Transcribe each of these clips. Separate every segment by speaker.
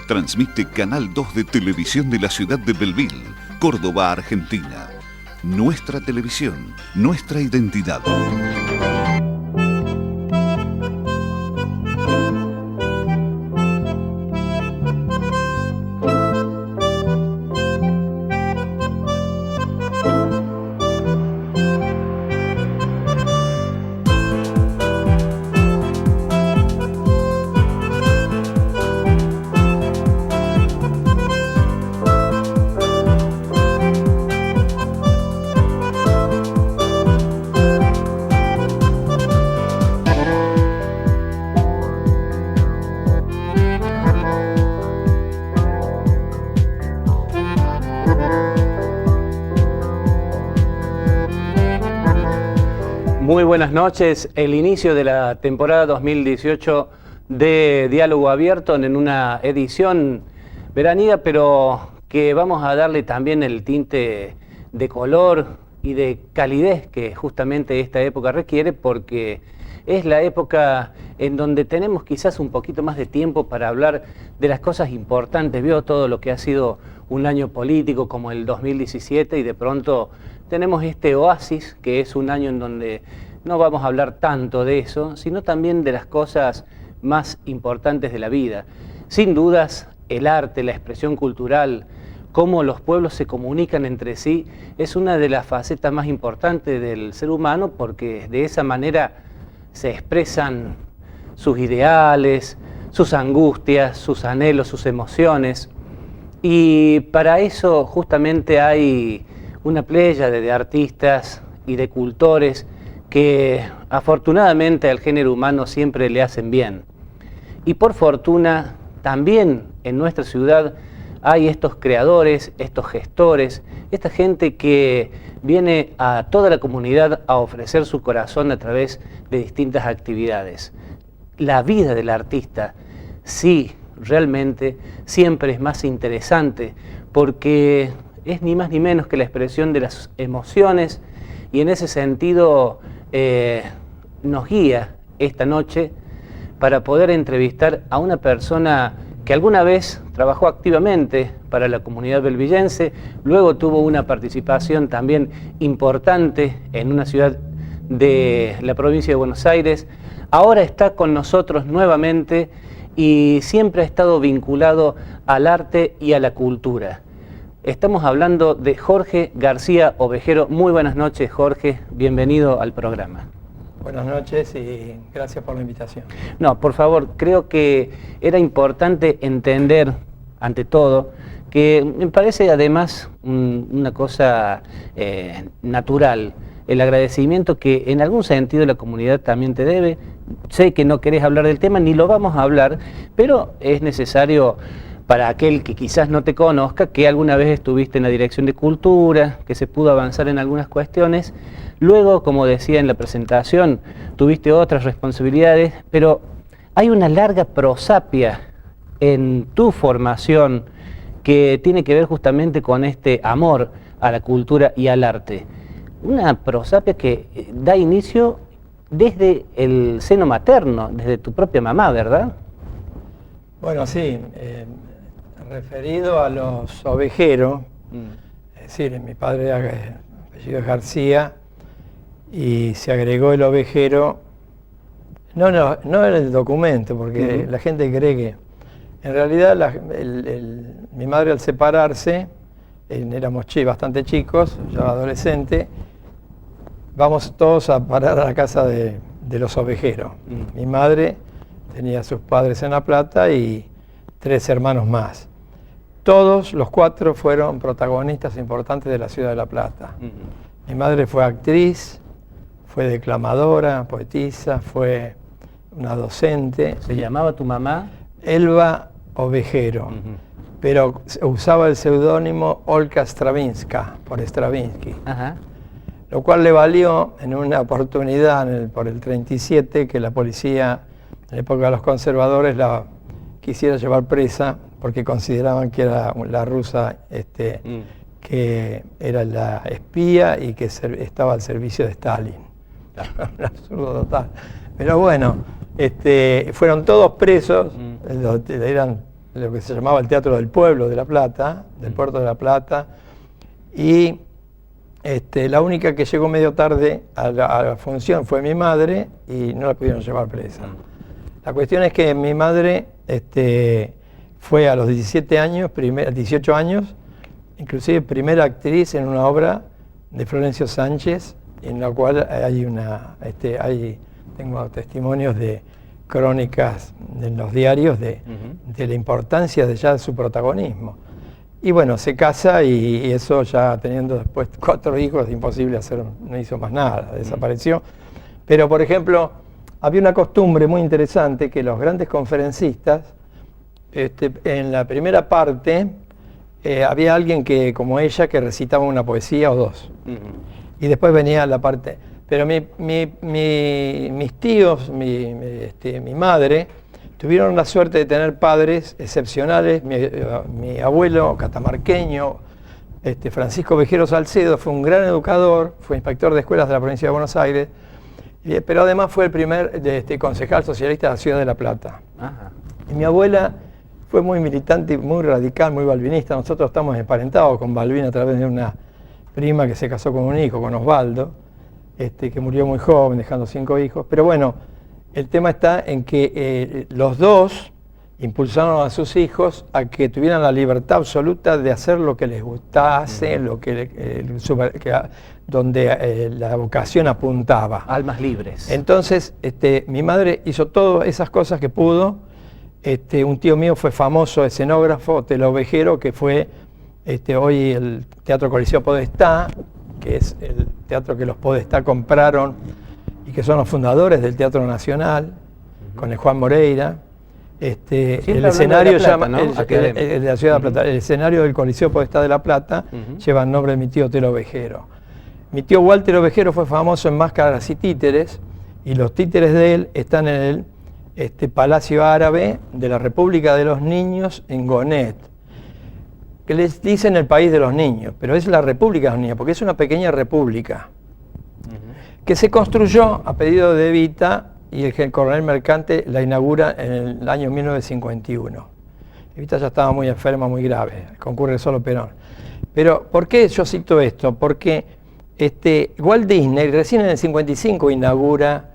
Speaker 1: Transmite Canal 2 de Televisión de la ciudad de Belleville, Córdoba, Argentina. Nuestra televisión, nuestra identidad.
Speaker 2: Muy buenas noches. El inicio de la temporada 2018 de Diálogo Abierto en una edición veraniega, pero que vamos a darle también el tinte de color y de calidez que justamente esta época requiere, porque es la época en donde tenemos quizás un poquito más de tiempo para hablar de las cosas importantes. Veo todo lo que ha sido un año político como el 2017 y de pronto tenemos este oasis, que es un año en donde no vamos a hablar tanto de eso, sino también de las cosas más importantes de la vida. Sin dudas, el arte, la expresión cultural, cómo los pueblos se comunican entre sí, es una de las facetas más importantes del ser humano, porque de esa manera se expresan sus ideales, sus angustias, sus anhelos, sus emociones. Y para eso justamente hay una pléyade de artistas y de cultores que afortunadamente al género humano siempre le hacen bien. Y por fortuna también en nuestra ciudad hay estos creadores, estos gestores, esta gente que viene a toda la comunidad a ofrecer su corazón a través de distintas actividades. La vida del artista, sí, realmente siempre es más interesante porque es ni más ni menos que la expresión de las emociones y en ese sentido nos guía esta noche para poder entrevistar a una persona que alguna vez trabajó activamente para la comunidad belvillense, luego tuvo una participación también importante en una ciudad de la provincia de Buenos Aires, ahora está con nosotros nuevamente y siempre ha estado vinculado al arte y a la cultura. Estamos hablando de Jorge García Ovejero. Muy buenas noches, Jorge. Bienvenido al programa.
Speaker 3: Buenas noches y gracias por la invitación.
Speaker 2: No, por favor, creo que era importante entender, ante todo, que me parece además una cosa natural, el agradecimiento que en algún sentido la comunidad también te debe. Sé que no querés hablar del tema, ni lo vamos a hablar, pero es necesario para aquel que quizás no te conozca, que alguna vez estuviste en la Dirección de Cultura, que se pudo avanzar en algunas cuestiones. Luego, como decía en la presentación, tuviste otras responsabilidades, pero hay una larga prosapia en tu formación que tiene que ver justamente con este amor a la cultura y al arte. Una prosapia que da inicio desde el seno materno, desde tu propia mamá, ¿verdad?
Speaker 3: Bueno, sí. Referido a los Ovejero, es decir, mi padre era apellido García y se agregó el Ovejero, no en el documento, porque la gente cree que en realidad mi madre al separarse, éramos bastante chicos, yo adolescente, vamos todos a parar a la casa de los Ovejero. Mi madre tenía a sus padres en La Plata y 3 hermanos más. Todos los 4 fueron protagonistas importantes de la ciudad de La Plata. Mi madre fue actriz, fue declamadora, poetisa, fue una docente.
Speaker 2: ¿Se llamaba tu mamá?
Speaker 3: Elba Ovejero, pero usaba el seudónimo Olga Stravinska, por Stravinsky. Lo cual le valió en una oportunidad por el 37 que la policía, en la época de los conservadores, la quisiera llevar presa porque consideraban que era la rusa que era la espía y que estaba al servicio de Stalin. Un absurdo total. Pero bueno, fueron todos presos, eran lo que se llamaba el Teatro del Pueblo de La Plata, del Puerto de La Plata, y la única que llegó medio tarde a la función fue mi madre y no la pudieron llevar presa. La cuestión es que mi madre fue a los 17 años, 18 años, inclusive primera actriz en una obra de Florencio Sánchez, en la cual tengo testimonios de crónicas en los diarios de la importancia de ya su protagonismo. Y bueno, se casa y eso ya teniendo después 4 hijos, imposible hacer, no hizo más nada, desapareció. Pero por ejemplo, había una costumbre muy interesante que los grandes conferencistas, en la primera parte, había alguien que, como ella, que recitaba una poesía o 2. Y después venía la parte. Pero mis tíos, mi madre, tuvieron la suerte de tener padres excepcionales. Mi abuelo catamarqueño, Francisco Vejero Salcedo, fue un gran educador, fue inspector de escuelas de la provincia de Buenos Aires, pero además fue el primer concejal socialista de la ciudad de La Plata. Ajá. Y mi abuela fue muy militante, muy radical, muy balvinista. Nosotros estamos emparentados con Balbín a través de una prima que se casó con un hijo, con Osvaldo, que murió muy joven, dejando 5 hijos. Pero bueno, el tema está en que los dos impulsaron a sus hijos a que tuvieran la libertad absoluta de hacer lo que les gustase, donde la vocación apuntaba.
Speaker 2: Almas libres.
Speaker 3: Entonces, mi madre hizo todas esas cosas que pudo. Un tío mío fue famoso escenógrafo, Telo Vejero, que fue hoy el Teatro Coliseo Podestá, que es el teatro que los Podestá compraron y que son los fundadores del Teatro Nacional, con el Juan Moreira. El escenario de la ciudad de La Plata, el escenario del Coliseo Podestá de La Plata lleva el nombre de mi tío Telo Vejero. Mi tío Walter Ovejero fue famoso en máscaras y títeres, y los títeres de él están en el Palacio Árabe de la República de los Niños en Gonet, que les dicen el país de los niños, pero es la República de los Niños, porque es una pequeña república que se construyó a pedido de Evita, y el coronel Mercante la inaugura en el año 1951. Evita ya estaba muy enferma, muy grave, concurre solo Perón. Pero, ¿por qué yo cito esto? Porque Walt Disney recién en el 55 inaugura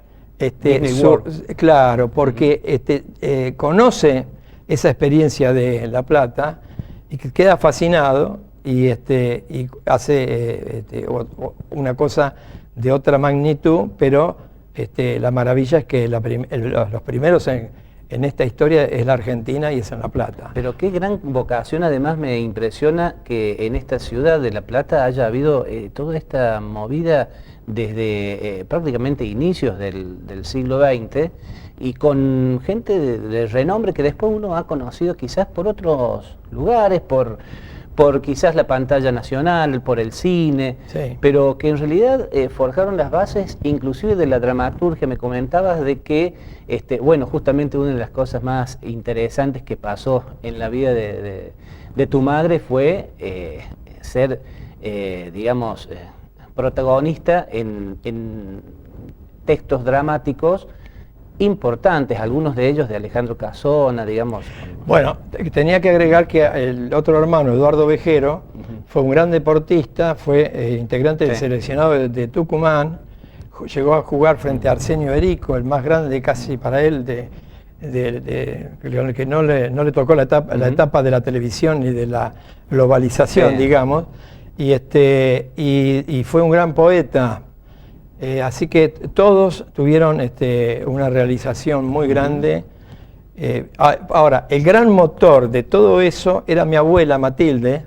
Speaker 3: claro, porque conoce esa experiencia de La Plata y que queda fascinado y hace una cosa de otra magnitud, pero la maravilla es que los primeros en esta historia es la Argentina y es en La Plata.
Speaker 2: Pero qué gran vocación, además me impresiona que en esta ciudad de La Plata haya habido toda esta movida desde prácticamente inicios del siglo XX y con gente de renombre que después uno ha conocido quizás por otros lugares, por quizás la pantalla nacional, por el cine, sí, pero que en realidad forjaron las bases inclusive de la dramaturgia. Me comentabas de que, bueno, justamente una de las cosas más interesantes que pasó en la vida de tu madre fue ser, digamos, protagonista en textos dramáticos importantes, algunos de ellos de Alejandro Casona, digamos.
Speaker 3: Bueno, tenía que agregar que el otro hermano, Eduardo Vejero, fue un gran deportista, fue integrante del seleccionado de Tucumán, llegó a jugar frente a Arsenio Erico, el más grande casi para él, que no le tocó la etapa de la televisión ni de la globalización, digamos, y fue un gran poeta. Así que todos tuvieron una realización muy grande. Ahora, el gran motor de todo eso era mi abuela Matilde,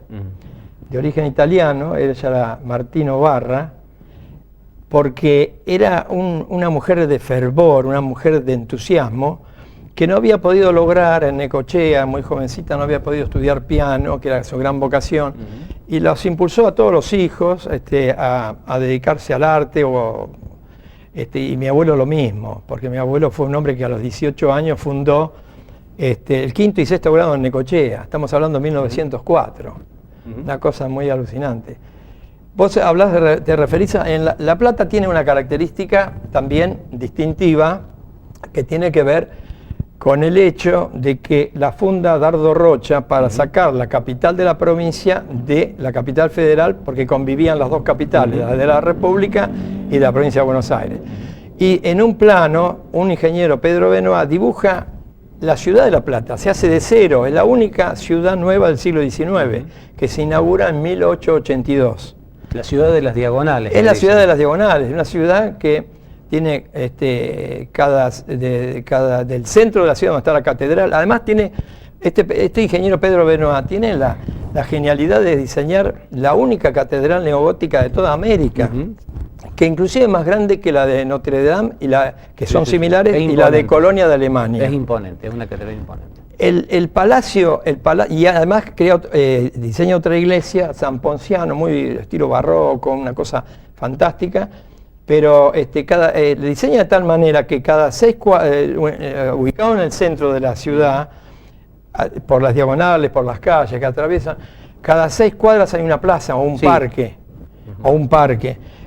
Speaker 3: de origen italiano, ella era Martino Barra, porque era una mujer de fervor, una mujer de entusiasmo, que no había podido lograr en Necochea, muy jovencita, no había podido estudiar piano, que era su gran vocación, y los impulsó a todos los hijos a dedicarse al arte, y mi abuelo lo mismo, porque mi abuelo fue un hombre que a los 18 años fundó el quinto y sexto grado en Necochea, estamos hablando de 1904, una cosa muy alucinante. Vos hablás, te referís en La Plata tiene una característica también distintiva, que tiene que ver con el hecho de que la funda Dardo Rocha para sacar la capital de la provincia de la capital federal, porque convivían las dos capitales, la de la República y de la provincia de Buenos Aires. Y en un plano, un ingeniero, Pedro Benoit, dibuja la ciudad de La Plata, se hace de cero, es la única ciudad nueva del siglo XIX, que se inaugura en 1882.
Speaker 2: La ciudad de las diagonales.
Speaker 3: Es la ciudad de las diagonales, una ciudad que tiene del centro de la ciudad donde está la catedral. Además tiene, este ingeniero Pedro Benoit tiene la genialidad de diseñar la única catedral neogótica de toda América, que inclusive es más grande que la de Notre Dame, que son similares, y la de Colonia de Alemania.
Speaker 2: Es imponente, es una catedral imponente.
Speaker 3: El palacio, y además diseña otra iglesia, San Ponciano, muy estilo barroco, una cosa fantástica, pero le diseña de tal manera que cada 6 ubicado en el centro de la ciudad, por las diagonales, por las calles que atraviesan, cada 6 cuadras hay una plaza o un parque,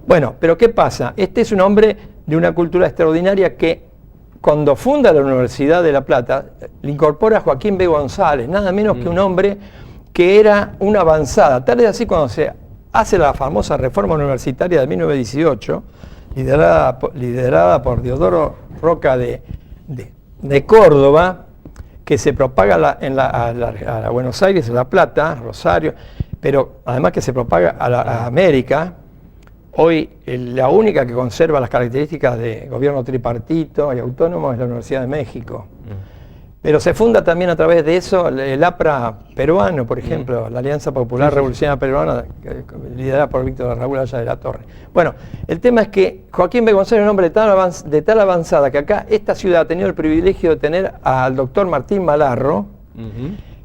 Speaker 3: Bueno, pero ¿qué pasa? Este es un hombre de una cultura extraordinaria que cuando funda la Universidad de La Plata, le incorpora a Joaquín B. González, nada menos que un hombre que era una avanzada. Tal es así cuando se hace la famosa reforma universitaria de 1918, liderada por Diodoro Roca de Córdoba, que se propaga a Buenos Aires, a La Plata, Rosario, pero además que se propaga a América. Hoy la única que conserva las características de gobierno tripartito y autónomo es la Universidad de México. Pero se funda también a través de eso el APRA peruano, por ejemplo, la Alianza Popular Revolucionaria Peruana, liderada por Víctor Raúl Aya de la Torre. Bueno, el tema es que Joaquín B. González es un hombre de tal avanzada que acá esta ciudad ha tenido el privilegio de tener al doctor Martín Malarro,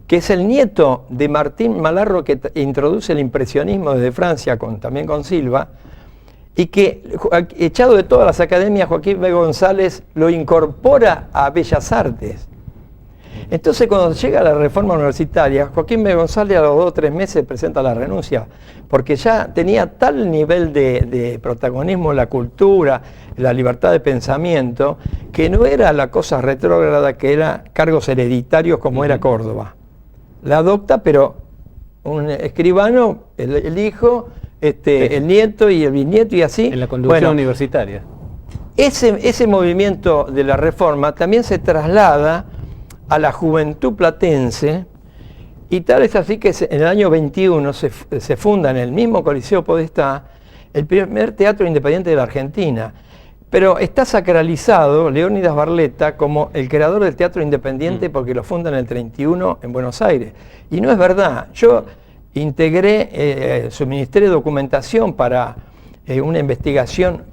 Speaker 3: que es el nieto de Martín Malarro, que introduce el impresionismo desde Francia, también con Silva, y que, echado de todas las academias, Joaquín B. González lo incorpora a Bellas Artes. Entonces, cuando llega la reforma universitaria, Joaquín B. González a los 2 o 3 meses presenta la renuncia, porque ya tenía tal nivel de protagonismo en la cultura, la libertad de pensamiento, que no era la cosa retrógrada que era cargos hereditarios como era Córdoba. La adopta, pero un escribano, el hijo, el nieto y el bisnieto y así.
Speaker 2: En la conducción universitaria.
Speaker 3: Ese movimiento de la reforma también se traslada a la juventud platense, y tal es así que en el año 21 se funda en el mismo Coliseo Podestá el primer teatro independiente de la Argentina. Pero está sacralizado Leónidas Barletta como el creador del teatro independiente porque lo funda en el 31 en Buenos Aires. Y no es verdad. Yo integré suministré documentación para una investigación,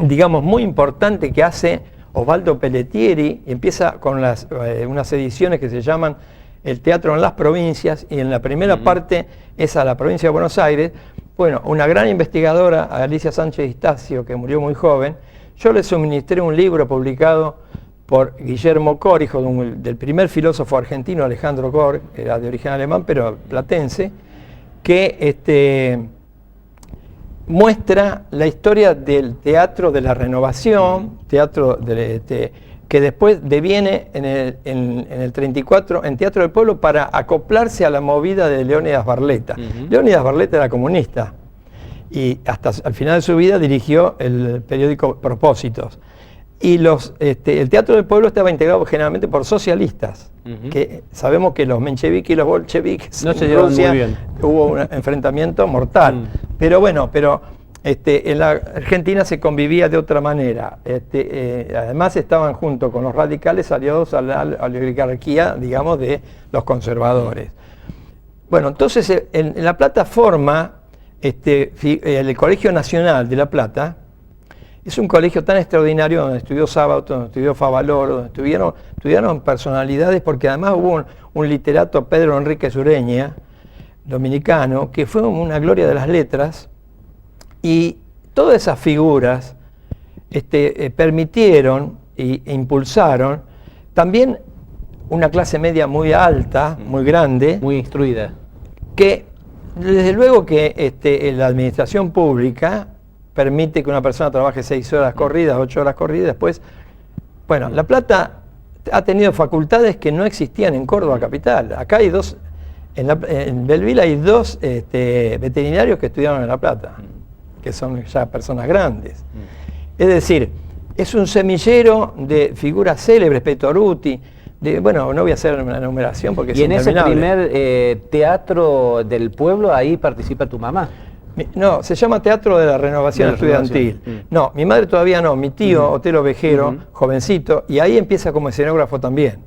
Speaker 3: digamos, muy importante que hace Osvaldo Pelletieri, y empieza con unas ediciones que se llaman El Teatro en las Provincias, y en la primera parte es a la provincia de Buenos Aires. Bueno, una gran investigadora, Alicia Sánchez Istacio, que murió muy joven, yo le suministré un libro publicado por Guillermo Cor, hijo del primer filósofo argentino, Alejandro Cor, que era de origen alemán, pero platense, que muestra la historia del teatro de la renovación, teatro que después deviene en el 34 en Teatro del Pueblo para acoplarse a la movida de Leónidas Barletta. Leónidas Barletta era comunista y hasta al final de su vida dirigió el periódico Propósitos. Y el Teatro del Pueblo estaba integrado generalmente por socialistas, que sabemos que los mencheviques y los bolcheviques
Speaker 2: no se
Speaker 3: en Rusia
Speaker 2: muy bien.
Speaker 3: Hubo un enfrentamiento mortal. Pero bueno, en la Argentina se convivía de otra manera. Además estaban junto con los radicales aliados a la oligarquía, digamos, de los conservadores. Bueno, entonces en La Plata forma el Colegio Nacional de La Plata. Es un colegio tan extraordinario donde estudió Sábato, donde estudió Favaloro, donde estudiaron personalidades, porque además hubo un literato, Pedro Enrique Sureña, dominicano, que fue una gloria de las letras, y todas esas figuras permitieron e impulsaron también una clase media muy alta, muy grande,
Speaker 2: muy instruida,
Speaker 3: que desde luego que la administración pública permite que una persona trabaje 6 horas corridas, 8 horas corridas, después Bueno, La Plata ha tenido facultades que no existían en Córdoba capital. Acá hay dos, en Belleville hay dos veterinarios que estudiaron en La Plata, que son ya personas grandes. Es decir, es un semillero de figuras célebres, Petoruti, bueno, no voy a hacer una enumeración porque es interminable.
Speaker 2: Y en ese primer teatro del pueblo, ahí participa tu mamá.
Speaker 3: No, se llama Teatro de la Renovación Estudiantil. No, mi madre todavía no, mi tío, Otelo Vejero, jovencito, y ahí empieza como escenógrafo también.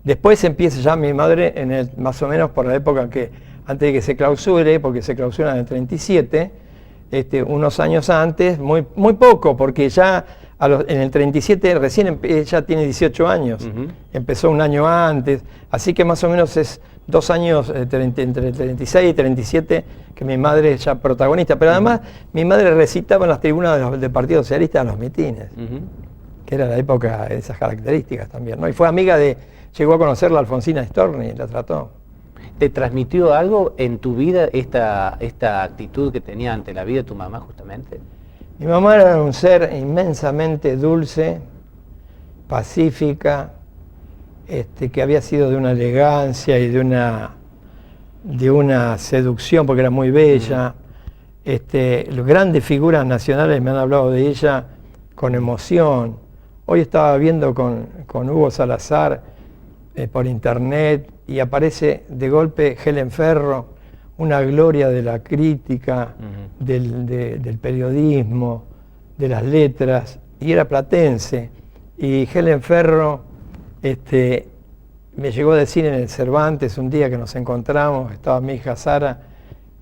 Speaker 3: Después empieza ya mi madre, más o menos por la época que, antes de que se clausure, porque se clausura en el 37, unos años antes, muy poco, porque ya en el 37 recién ella tiene 18 años, empezó un año antes, así que más o menos es 2 años entre 36 y 37 que mi madre es ya protagonista, pero además mi madre recitaba en las tribunas del Partido Socialista en los mitines, que era la época de esas características también, ¿no? Y fue amiga llegó a conocerla Alfonsina Storni, la trató.
Speaker 2: ¿Te transmitió algo en tu vida esta actitud que tenía ante la vida de tu mamá justamente?
Speaker 3: Mi mamá era un ser inmensamente dulce, pacífica, que había sido de una elegancia y de una seducción, porque era muy bella. Las grandes figuras nacionales me han hablado de ella con emoción. Hoy estaba viendo con Hugo Salazar por internet y aparece de golpe Helen Ferro, una gloria de la crítica, del periodismo, de las letras, y era platense. Y Helen Ferro me llegó a decir en el Cervantes un día que nos encontramos, estaba mi hija Sara,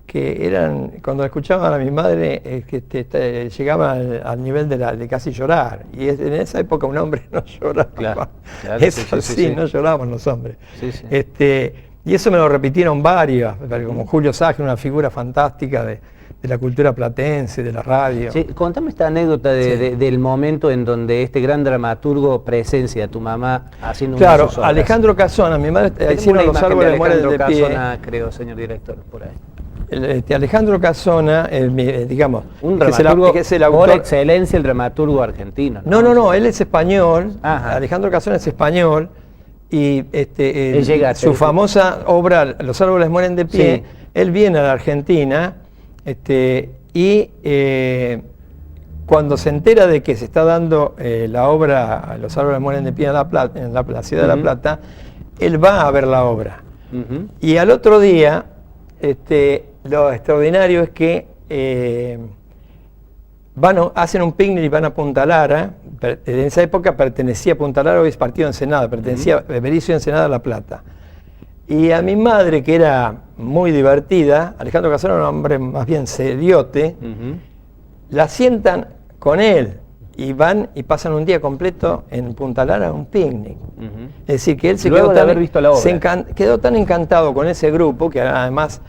Speaker 3: que cuando escuchaban a mi madre, llegaban al nivel de casi llorar. Y en esa época un hombre no lloraba.
Speaker 2: Claro,
Speaker 3: Eso sí, no lloraban los hombres. Y eso me lo repitieron varios, como Julio Sage, una figura fantástica de la cultura platense, de la radio.
Speaker 2: Sí, contame esta anécdota del momento en donde este gran dramaturgo presencia a tu mamá haciendo una de sus obras.
Speaker 3: Alejandro Casona, mi madre hicieron Los árboles mueren de pie.
Speaker 2: Casona, creo, señor director, por ahí.
Speaker 3: Alejandro Casona, digamos,
Speaker 2: un dramaturgo que es el autor, por excelencia, el dramaturgo argentino.
Speaker 3: No, él es español.
Speaker 2: Ajá.
Speaker 3: Alejandro Casona es español y su
Speaker 2: sí,
Speaker 3: famosa obra Los árboles mueren de pie,
Speaker 2: sí.
Speaker 3: Él viene a la Argentina y cuando se entera de que se está dando la obra Los árboles mueren de pie en la ciudad de La Plata, él va a ver la obra. Y al otro día, lo extraordinario es que hacen un picnic y van a Punta Lara. En esa época pertenecía a Punta Lara, hoy es partido de Ensenada, pertenecía a Berisso Ensenada, La Plata. Y a mi madre, que era muy divertida, Alejandro Casona era un hombre más bien seriote, la sientan con él y van y pasan un día completo en Punta Lara, un picnic. Es decir, que él quedó tan encantado con ese grupo, que además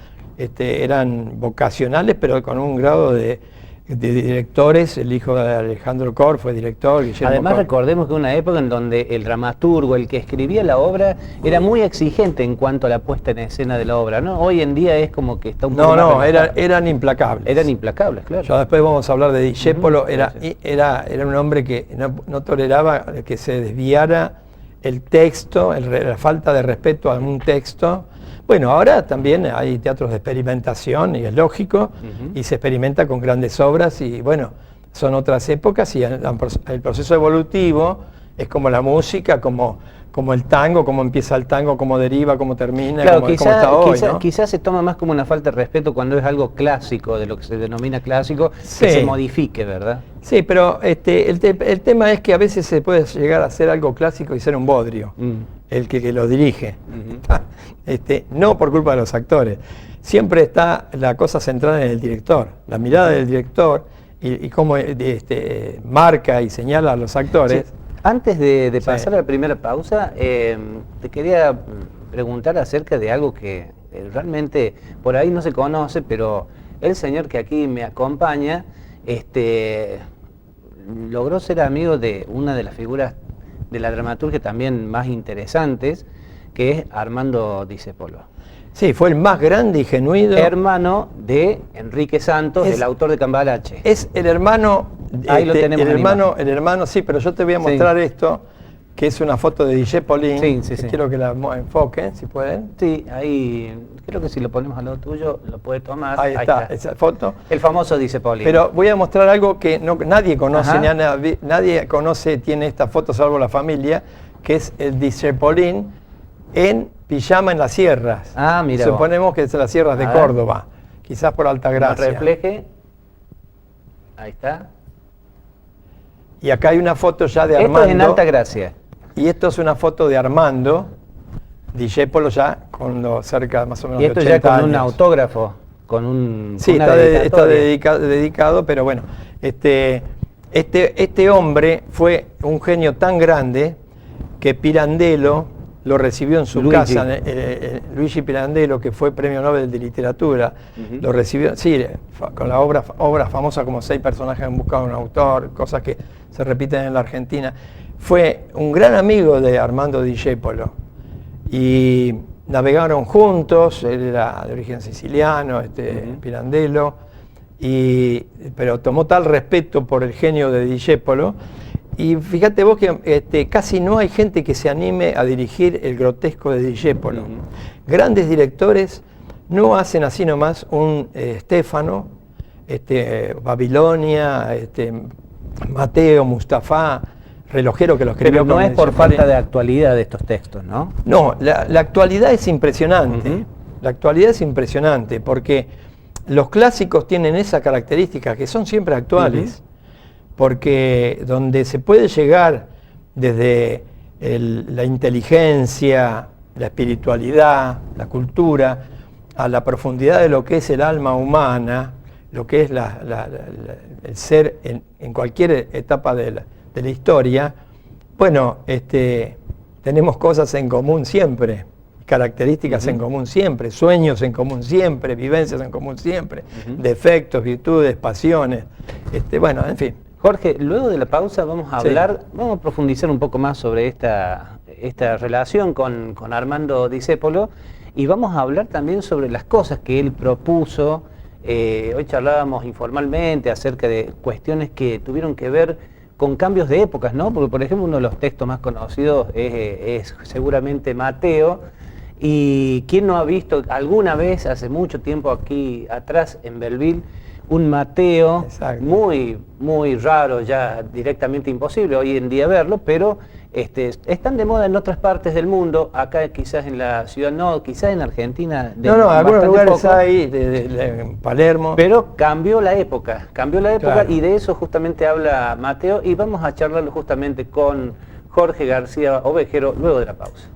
Speaker 3: eran vocacionales, pero con un grado de directores. El hijo de Alejandro Cor fue director.
Speaker 2: Además, recordemos que una época en donde el dramaturgo, el que escribía la obra, era muy exigente en cuanto a la puesta en escena de la obra, ¿no? Hoy en día es como que está un poco más
Speaker 3: eran implacables.
Speaker 2: Eran implacables, claro.
Speaker 3: Ya después vamos a hablar de Discépolo. Era un hombre que no toleraba que se desviara el texto, la falta de respeto a un texto. Bueno, ahora también hay teatros de experimentación, y es lógico, y se experimenta con grandes obras, y bueno, son otras épocas, y el proceso evolutivo es como la música, como el tango, cómo empieza el tango, cómo deriva, cómo termina,
Speaker 2: claro,
Speaker 3: cómo está hoy, ¿no?
Speaker 2: Quizás se toma más como una falta de respeto cuando es algo clásico, de lo que se denomina clásico, que se modifique, ¿verdad? Sí,
Speaker 3: pero el tema es que a veces se puede llegar a hacer algo clásico y ser un bodrio. El que lo dirige. No por culpa de los actores. Siempre está la cosa centrada en el director, la mirada del director y cómo marca y señala a los actores.
Speaker 2: Sí. Antes de pasar a la primera pausa, te quería preguntar acerca de algo que realmente por ahí no se conoce, pero el señor que aquí me acompaña logró ser amigo de una de las figuras de la dramaturgia también más interesantes, que es Armando Discépolo.
Speaker 3: Sí, fue el más grande y genuino.
Speaker 2: Hermano de Enrique Santos, el autor de Cambalache.
Speaker 3: Es el hermano.
Speaker 2: Ahí lo tenemos.
Speaker 3: El hermano, sí, pero yo te voy a mostrar esto. que es una foto de Dijépoli.
Speaker 2: Sí, sí,
Speaker 3: que
Speaker 2: sí.
Speaker 3: quiero que la enfoquen, si pueden.
Speaker 2: Sí, ahí creo que si lo ponemos al lado tuyo lo puede tomar.
Speaker 3: Ahí está, esa foto.
Speaker 2: El famoso Dijépoli.
Speaker 3: Pero voy a mostrar algo que nadie conoce,
Speaker 2: Ajá.
Speaker 3: nadie conoce, tiene esta foto salvo la familia, que es el Dijépoli en pijama en las sierras.
Speaker 2: Ah, mira vos.
Speaker 3: Suponemos que es en las sierras de
Speaker 2: A ver.
Speaker 3: Córdoba, quizás por
Speaker 2: No
Speaker 3: Altagracia.
Speaker 2: refleje. Ahí está.
Speaker 3: Y acá hay una foto ya de
Speaker 2: Esto
Speaker 3: Armando.
Speaker 2: es en Altagracia.
Speaker 3: Y esto es una foto de Armando, Dijépolo ya con cerca más o menos
Speaker 2: Y esto
Speaker 3: de
Speaker 2: ya
Speaker 3: 80
Speaker 2: con
Speaker 3: años.
Speaker 2: un autógrafo, con un
Speaker 3: Sí,
Speaker 2: con una
Speaker 3: está
Speaker 2: dedicatoria.
Speaker 3: dedicado, pero bueno, este hombre fue un genio tan grande que Pirandello lo recibió en su
Speaker 2: Luigi.
Speaker 3: casa, Luigi Pirandello, que fue Premio Nobel de Literatura, lo recibió, sí, con la obra famosa como 6 personajes han buscado un autor, cosas que se repiten en la Argentina. Fue un gran amigo de Armando Dijépolo y navegaron juntos, él era de origen siciliano, Pirandello, pero tomó tal respeto por el genio de Dijépolo. Y fíjate vos que casi no hay gente que se anime a dirigir el grotesco de Dijépolo. Grandes directores no hacen así nomás un Stefano, Babilonia, Mateo, Mustafa, Relojero, que lo escribió.
Speaker 2: Pero no
Speaker 3: con
Speaker 2: es por
Speaker 3: Dijépoli.
Speaker 2: falta de actualidad de estos textos, ¿no?
Speaker 3: No, la actualidad es impresionante.
Speaker 2: Ujú.
Speaker 3: La actualidad es impresionante porque los clásicos tienen esa característica, que son siempre actuales, porque donde se puede llegar desde la inteligencia, la espiritualidad, la cultura, a la profundidad de lo que es el alma humana, lo que es el ser en cualquier etapa de la historia, bueno, tenemos cosas en común siempre, características en común siempre, sueños en común siempre, vivencias en común siempre, defectos, virtudes, pasiones, bueno, en fin.
Speaker 2: Jorge, luego de la pausa vamos a
Speaker 3: Sí.
Speaker 2: hablar, vamos a profundizar un poco más sobre esta relación con Armando Dijépolo y vamos a hablar también sobre las cosas que él propuso. Hoy charlábamos informalmente acerca de cuestiones que tuvieron que ver con cambios de épocas, ¿no? Porque, por ejemplo, uno de los textos más conocidos es seguramente Mateo. Y ¿quién no ha visto alguna vez, hace mucho tiempo aquí atrás en Belleville, un Mateo
Speaker 3: Exacto.
Speaker 2: muy, muy raro, ya directamente imposible hoy en día verlo, pero están de moda en otras partes del mundo, acá quizás en la ciudad no, quizás en Argentina.
Speaker 3: No, en algunos
Speaker 2: bastante
Speaker 3: lugares
Speaker 2: poco,
Speaker 3: hay, en Palermo.
Speaker 2: pero cambió la época
Speaker 3: Claro.
Speaker 2: y de eso justamente habla Mateo y vamos a charlarlo justamente con Jorge García Ovejero luego de la pausa.